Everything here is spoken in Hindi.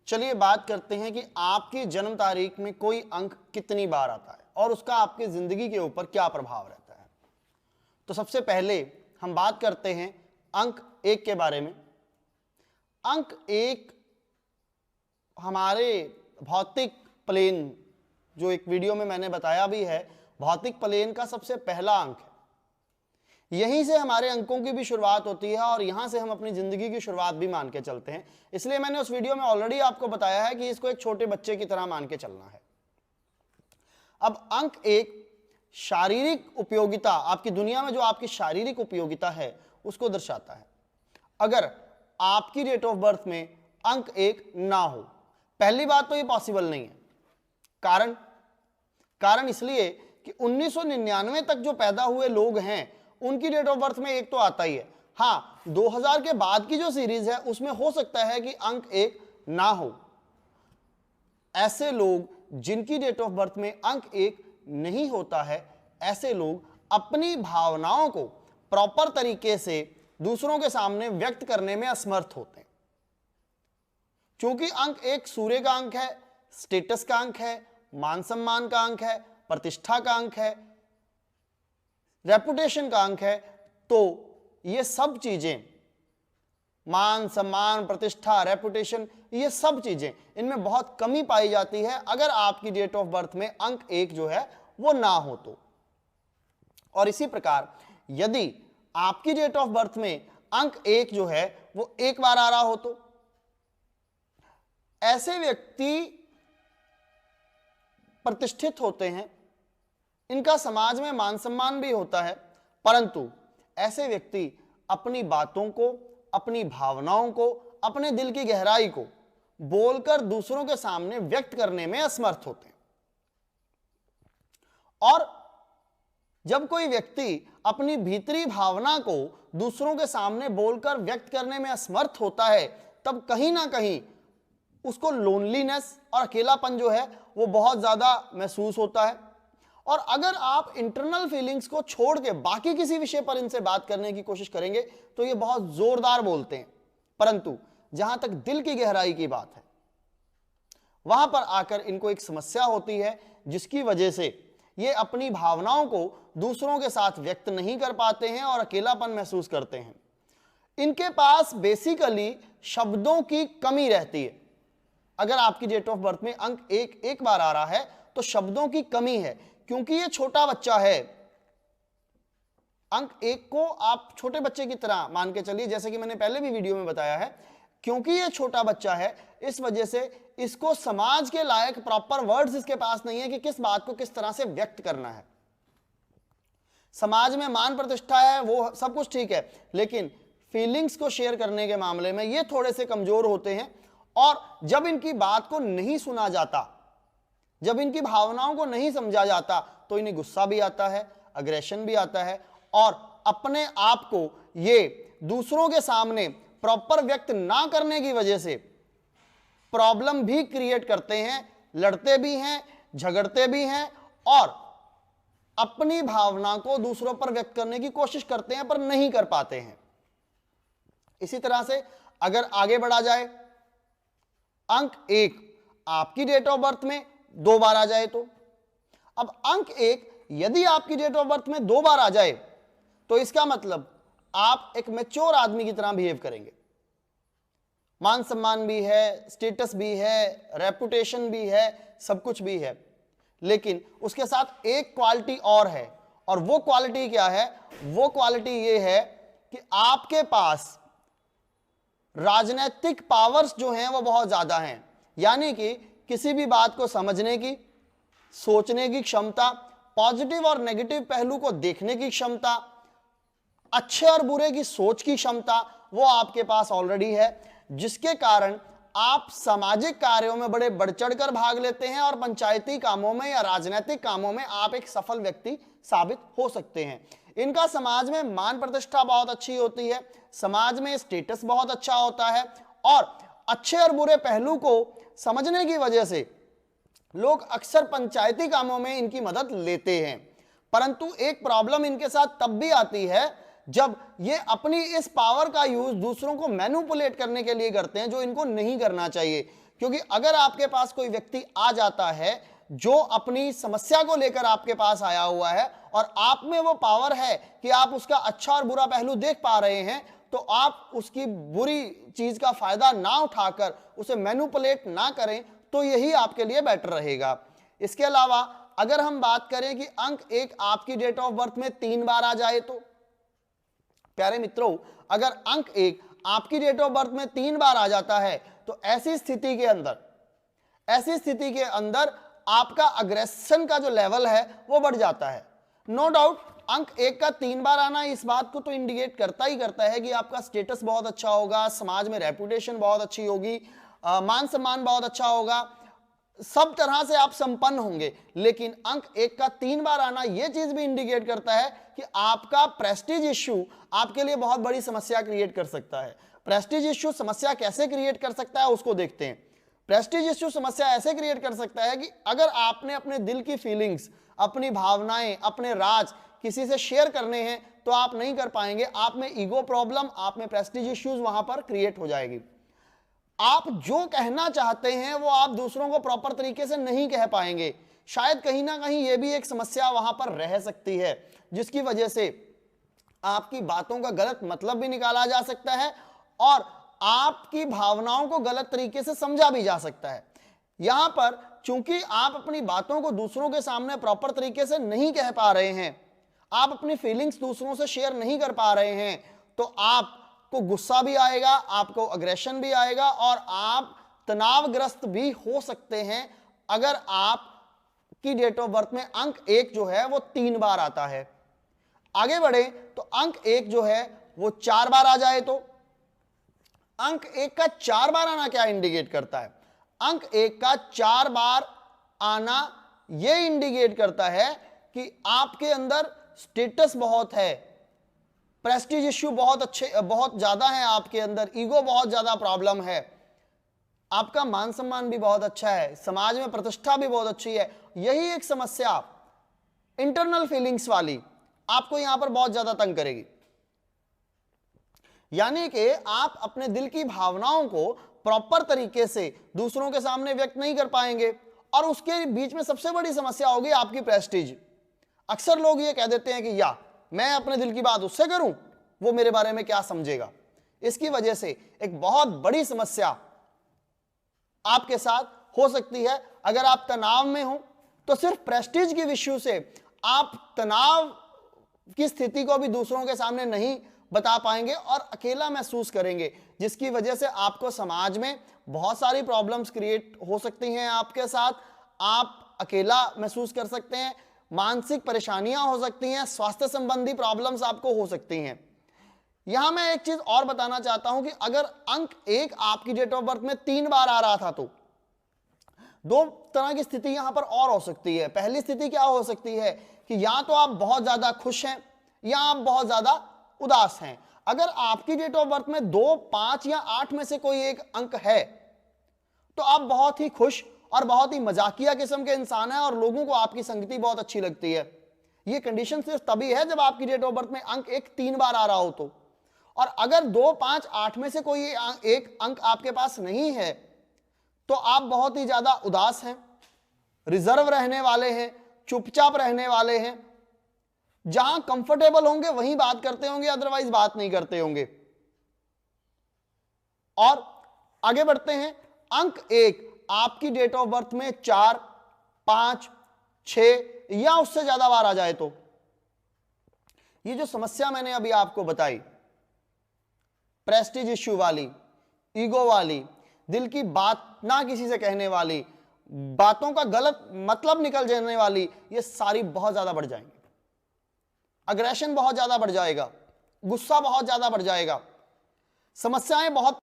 चलिए बात करते हैं कि आपकी जन्म तारीख में कोई अंक कितनी बार आता है और उसका आपकी जिंदगी के ऊपर क्या प्रभाव रहता है। तो सबसे पहले हम बात करते हैं अंक 1 के बारे में। अंक 1 हमारे भौतिक प्लेन, जो एक वीडियो में मैंने बताया भी है, भौतिक प्लेन का सबसे पहला अंक है। यहीं से हमारे अंकों की भी शुरुआत होती है और यहां से हम अपनी जिंदगी की शुरुआत भी मान के चलते हैं। इसलिए मैंने उस वीडियो में ऑलरेडी आपको बताया है कि इसको एक छोटे बच्चे की तरह मान के चलना है। अब अंक 1 शारीरिक उपयोगिता, आपकी दुनिया में जो आपकी शारीरिक उपयोगिता है उसको दर्शाता है। अगर आपकी डेट ऑफ बर्थ में अंक 1 ना हो, पहली बात तो ये पॉसिबल नहीं है। कारण इसलिए कि 1999 तक जो पैदा हुए लोग हैं उनकी डेट ऑफ बर्थ में 1 तो आता ही है। हाँ, 2000 के बाद की जो सीरीज है उसमें हो सकता है कि अंक 1 ना हो। ऐसे लोग जिनकी डेट ऑफ बर्थ में अंक 1 नहीं होता है, ऐसे लोग अपनी भावनाओं को प्रॉपर तरीके से दूसरों के सामने व्यक्त करने में असमर्थ होते हैं। क्योंकि अंक 1 सूर्य का अंक है, स्टेटस का अंक है, मान सम्मान का अंक है, प्रतिष्ठा का अंक है, रेपुटेशन का अंक है। तो ये सब चीजें, मान सम्मान, प्रतिष्ठा, रेपुटेशन, ये सब चीजें, इनमें बहुत कमी पाई जाती है अगर आपकी डेट ऑफ बर्थ में अंक 1 जो है वो ना हो तो। और इसी प्रकार यदि आपकी डेट ऑफ बर्थ में अंक 1 जो है वो 1 बार आ रहा हो तो ऐसे व्यक्ति प्रतिष्ठित होते हैं, इनका समाज में मान सम्मान भी होता है, परंतु ऐसे व्यक्ति अपनी बातों को, अपनी भावनाओं को, अपने दिल की गहराई को बोलकर दूसरों के सामने व्यक्त करने में असमर्थ होते हैं। और जब कोई व्यक्ति अपनी भीतरी भावना को दूसरों के सामने बोलकर व्यक्त करने में असमर्थ होता है, तब कहीं ना कहीं उसको लोनलीनेस और अकेलापन जो है वो बहुत ज्यादा महसूस होता है। और अगर आप इंटरनल फीलिंग्स को छोड़ के बाकी किसी विषय पर इनसे बात करने की कोशिश करेंगे तो ये बहुत जोरदार बोलते हैं, परंतु जहां तक दिल की गहराई की बात है वहां पर आकर इनको एक समस्या होती है, जिसकी वजह से ये अपनी भावनाओं को दूसरों के साथ व्यक्त नहीं कर पाते हैं और अकेलापन महसूस करते हैं। इनके पास बेसिकली शब्दों की कमी रहती है। अगर आपकी डेट ऑफ बर्थ में अंक 1 एक बार आ रहा है तो शब्दों की कमी है, क्योंकि ये छोटा बच्चा है। अंक 1 को आप छोटे बच्चे की तरह मान के चलिए, जैसे कि मैंने पहले भी वीडियो में बताया है। क्योंकि ये छोटा बच्चा है, इस वजह से इसको समाज के लायक प्रॉपर वर्ड्स इसके पास नहीं है कि किस बात को किस तरह से व्यक्त करना है। समाज में मान प्रतिष्ठा है, वो सब कुछ ठीक है, लेकिन फीलिंग्स को शेयर करने के मामले में ये थोड़े से कमजोर होते हैं। और जब इनकी बात को नहीं सुना जाता, जब इनकी भावनाओं को नहीं समझा जाता, तो इन्हें गुस्सा भी आता है, अग्रेशन भी आता है, और अपने आप को ये दूसरों के सामने प्रॉपर व्यक्त ना करने की वजह से प्रॉब्लम भी क्रिएट करते हैं, लड़ते भी हैं, झगड़ते भी हैं और अपनी भावना को दूसरों पर व्यक्त करने की कोशिश करते हैं पर नहीं कर पाते हैं। इसी तरह से अगर आगे बढ़ा जाए, अंक 1 आपकी डेट ऑफ बर्थ में 2 बार आ जाए तो, अब अंक 1 यदि आपकी डेट ऑफ बर्थ में 2 बार आ जाए तो इसका मतलब आप एक मैच्योर आदमी की तरह बिहेव करेंगे। मान सम्मान भी है, स्टेटस भी है, रेपुटेशन भी है, सब कुछ भी है, लेकिन उसके साथ एक क्वालिटी और है। और वो क्वालिटी क्या है? वो क्वालिटी ये है कि आपके पास राजनीतिक पावर्स जो हैं वो बहुत ज्यादा हैं। यानी कि किसी भी बात को समझने की, सोचने की क्षमता, पॉजिटिव और नेगेटिव पहलू को देखने की क्षमता, अच्छे और बुरे की सोच की क्षमता, वो आपके पास ऑलरेडी है, जिसके कारण आप सामाजिक कार्यों में बड़े बढ़ चढ़कर भाग लेते हैं और पंचायती कामों में या राजनीतिक कामों में आप एक सफल व्यक्ति साबित हो सकते हैं। इनका समाज में मान प्रतिष्ठा बहुत अच्छी होती है, समाज में स्टेटस बहुत अच्छा होता है और अच्छे और बुरे पहलू को समझने की वजह से लोग अक्सर पंचायती कामों में इनकी मदद लेते हैं। परंतु एक प्रॉब्लम इनके साथ तब भी आती है जब ये अपनी इस पावर का यूज दूसरों को मैनिपुलेट करने के लिए करते हैं, जो इनको नहीं करना चाहिए। क्योंकि अगर आपके पास कोई व्यक्ति आ जाता है जो अपनी समस्या को लेकर आपके पास आया हुआ है और आप में वो पावर है कि आप उसका अच्छा और बुरा पहलू देख पा रहे हैं, तो आप उसकी बुरी चीज का फायदा ना उठाकर उसे मैनिपुलेट ना करें, तो यही आपके लिए बेटर रहेगा। इसके अलावा अगर हम बात करें कि अंक 1 आपकी डेट ऑफ बर्थ में 3 बार आ जाए, तो प्यारे मित्रों, अगर अंक 1 आपकी डेट ऑफ बर्थ में 3 बार आ जाता है, तो ऐसी स्थिति के अंदर आपका अग्रेशन का जो लेवल है वो बढ़ जाता है। नो डाउट अंक 1 का 3 बार आना इस बात को तो इंडिकेट करता ही करता है कि आपका स्टेटस बहुत अच्छा होगा, समाज में रेपुटेशन बहुत अच्छी होगी, मान सम्मान बहुत अच्छा होगा, सब तरह से आप संपन्न होंगे। लेकिन अंक 1 का 3 बार आना यह चीज भी इंडिकेट करता है कि आपका प्रेस्टीज इश्यू आपके लिए बहुत बड़ी समस्या क्रिएट कर सकता है। प्रेस्टीज इश्यू समस्या कैसे क्रिएट कर सकता है उसको देखते हैं। प्रेस्टीज इश्यू समस्या ऐसे क्रिएट कर सकता है कि अगर आपने अपने दिल की फीलिंग्स, अपनी भावनाएं, अपने राज किसी से शेयर करने हैं तो आप नहीं कर पाएंगे। आप में ईगो प्रॉब्लम, आप में प्रेस्टीज इश्यूज वहां पर क्रिएट हो जाएगी। आप जो कहना चाहते हैं वो आप दूसरों को प्रॉपर तरीके से नहीं कह पाएंगे। शायद कहीं ना कहीं ये भी एक समस्या वहां पर रह सकती है, जिसकी वजह से आपकी बातों का गलत मतलब भी निकाला जा सकता है और आपकी भावनाओं को गलत तरीके से समझा भी जा सकता है। यहां पर चूंकि आप अपनी बातों को दूसरों के सामने प्रॉपर तरीके से नहीं कह पा रहे हैं, आप अपनी फीलिंग्स दूसरों से शेयर नहीं कर पा रहे हैं, तो आपको गुस्सा भी आएगा, आपको अग्रेशन भी आएगा और आप तनावग्रस्त भी हो सकते हैं अगर आपकी डेट ऑफ बर्थ में अंक 1 जो है वो 3 बार आता है। आगे बढ़े तो अंक 1 जो है वो 4 बार आ जाए, तो अंक 1 का 4 बार आना क्या इंडिकेट करता है? अंक 1 का 4 बार आना यह इंडिकेट करता है कि आपके अंदर स्टेटस बहुत है, प्रेस्टीज इश्यू बहुत ज्यादा है आपके अंदर, ईगो बहुत ज्यादा प्रॉब्लम है, आपका मान सम्मान भी बहुत अच्छा है, समाज में प्रतिष्ठा भी बहुत अच्छी है। यही एक समस्या इंटरनल फीलिंग्स वाली आपको यहां पर बहुत ज्यादा तंग करेगी। यानी कि आप अपने दिल की भावनाओं को प्रॉपर तरीके से दूसरों के सामने व्यक्त नहीं कर पाएंगे और उसके बीच में सबसे बड़ी समस्या होगी आपकी प्रेस्टीज। अक्सर लोग ये कह देते हैं कि या मैं अपने दिल की बात उससे करूं, वो मेरे बारे में क्या समझेगा। इसकी वजह से एक बहुत बड़ी समस्या आपके साथ हो सकती है। अगर आप तनाव में हो तो सिर्फ प्रेस्टीज की इश्यू से आप तनाव की स्थिति को भी दूसरों के सामने नहीं बता पाएंगे और अकेला महसूस करेंगे, जिसकी वजह से आपको समाज में बहुत सारी प्रॉब्लम्स क्रिएट हो सकती हैं आपके साथ। आप अकेला महसूस कर सकते हैं, मानसिक परेशानियां हो सकती हैं, स्वास्थ्य संबंधी प्रॉब्लम्स आपको हो सकती हैं। यहां मैं एक चीज और बताना चाहता हूं कि अगर अंक 1 आपकी डेट ऑफ बर्थ में 3 बार आ रहा था तो 2 तरह की स्थिति यहां पर और हो सकती है। पहली स्थिति क्या हो सकती है कि या तो आप बहुत ज्यादा खुश हैं या आप बहुत ज्यादा उदास हैं। अगर आपकी डेट ऑफ बर्थ में 2, 5 या 8 में से कोई एक अंक है तो आप बहुत ही खुश और बहुत ही मजाकिया किस्म के इंसान हैं और लोगों को आपकी संगति बहुत अच्छी लगती है। यह कंडीशन सिर्फ तभी है जब आपकी डेट ऑफ बर्थ में अंक 1 3 बार आ रहा हो तो। और अगर 2, 5, 8 में से कोई एक अंक आपके पास नहीं है तो आप बहुत ही ज्यादा उदास हैं, रिजर्व रहने वाले हैं, चुपचाप रहने वाले हैं, जहां कंफर्टेबल होंगे वहीं बात करते होंगे, अदरवाइज बात नहीं करते होंगे। और आगे बढ़ते हैं। अंक 1 आपकी डेट ऑफ बर्थ में 4, 5, 6 या उससे ज्यादा बार आ जाए तो ये जो समस्या मैंने अभी आपको बताई, प्रेस्टीज इश्यू वाली, ईगो वाली, दिल की बात ना किसी से कहने वाली, बातों का गलत मतलब निकल जाने वाली, ये सारी बहुत ज्यादा बढ़ जाएंगी। अग्रेशन बहुत ज्यादा बढ़ जाएगा, गुस्सा बहुत ज्यादा बढ़ जाएगा, समस्याएं बहुत